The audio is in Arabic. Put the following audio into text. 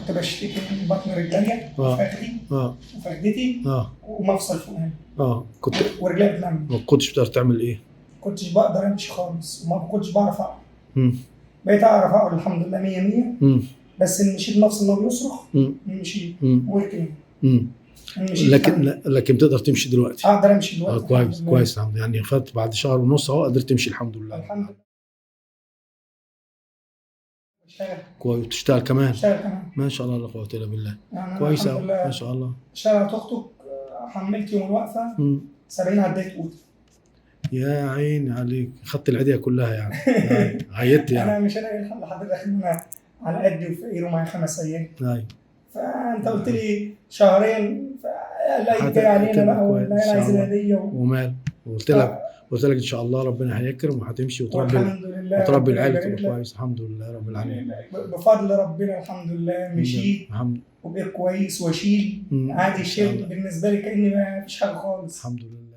كنت بشتكي من بطن رجليا وفخدي وفخدتي ومفصل فوقاني كنت ورجلي بتلم. ما كنتش بتقدر تعمل ايه؟ كنتش بقدر امشي خالص وما كنتش بعرف اقعد. بقيت اعرف اقعد الحمد لله 100 بس ان مشيت مفصل انه بيصرخ مشيت وركن. لكن تقدر تمشي دلوقتي؟ اقدر امشي دلوقتي. كويس يعني فات بعد شهر ونص اهو قدرت تمشي الحمد لله. الحمد لله. كويس. تشتغل كمان؟ ما شاء الله لا قوه الا بالله. يعني كويس أوي ما شاء الله. اشتغل توك توك حملت يوم الوقفه 70 عديت اوضه. يا عيني عليك، خدت العيدية كلها يعني. عيطت يعني. انا مش لاقي لحضرتك ان انا على قدي وفقير ومعايا 5 ايام. فانت قلت لي شهرين فالعيد جاي علينا بقى والعيال عايزين هديه ومال. قلت لك ان شاء الله ربنا هيكرم وهتمشي وتربي العيله تبقى كويس. الحمد لله رب العالمين. بفضل ربنا الحمد لله مشيت وبقيت كويس واشيل عادي. الشيل بالنسبه لي كاني ما فيش حاجه خالص. الحمد لله.